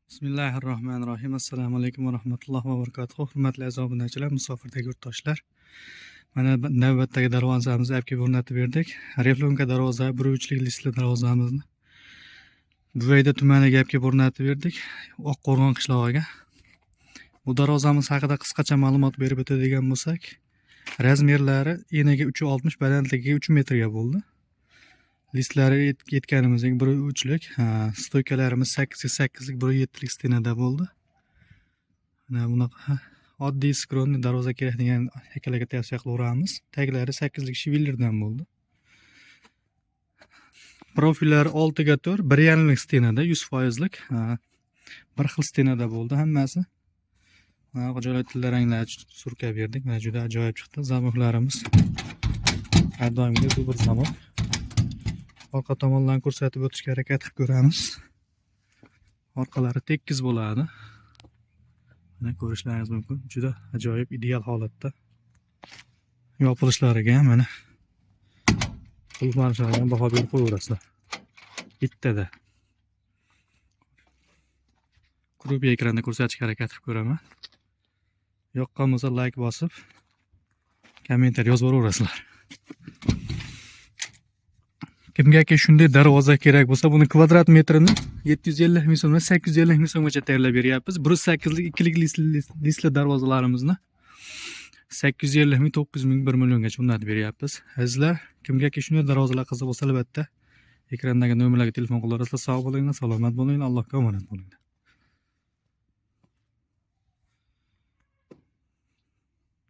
Bismillahirrohmanirrohim. Assalomu alaykum va rahmatullohi va barakatuh. Hurmatli aziz obunachilar, musofirdagi yurtdoshlar. Mana navbatdagi darvozamizni olib kelib o'rnatib berdik. Reflonka darvoza, buruvchilik listli darvozamizni Buvayda tumaniga olib kelib o'rnatib berdik. Oqqo'rg'on qishlog'iga. Bu darvozamiz haqida qisqacha ma'lumot berib o'tadigan bo'lsak, razmerlari eniga 3.60, balandligiga 3 metrga bo'ldi. Listlari yetganimizning 1.3lik, stoykalarimiz 8x8lik 1.7lik stenada bo'ldi. Mana bunaqa oddiy skronli darvoza kerak degan akalarga tavsiya qilaveramiz. Taglari 8lik shivillerdan bo'ldi. Profillari 6x4, 1.5lik stenada 100%lik, bir xil stenada bo'ldi hammasi. Mana joylar tilla ranglar surkab berdik. Mana juda ajoyib chiqdi. Zamoqlarimiz har doimgidek bu bir zamoq. Orqa tomondan ko'rsatib o'tishga harakat qilib ko'ramiz. Orqalari tekis bo'ladi. Mana ko'rishlaringiz mumkin. Juda ajoyib, ideal holatda. Yopilishlariga ham mana qulflanishlariga baho berib qo'yaverasizlar. Bittada. Grupiy ekranda ko'rsatishga harakat qilib ko'raman. Yoqqan bo'lsa like bosib, kommentariy yozib yuboraverasizlar. Kimgaki shunday darvoza kerak bo'lsa, buni kvadrat metrini 750 ming so'mdan 850 ming so'mgacha tayyorlab beryapmiz. 1.8lik 2lik listli darvozalarimizni 850 ming, 900 ming, 1 milliongacha o'rnatib beryapmiz. Azizlar, kimgaki shunday darvozalar qiziq bo'lsa, albatta ekrandagi nomerlarga telefon qilaverasizlar. Sog' bo'linglar, salomat bo'linglar, Allohga omonat bo'linglar.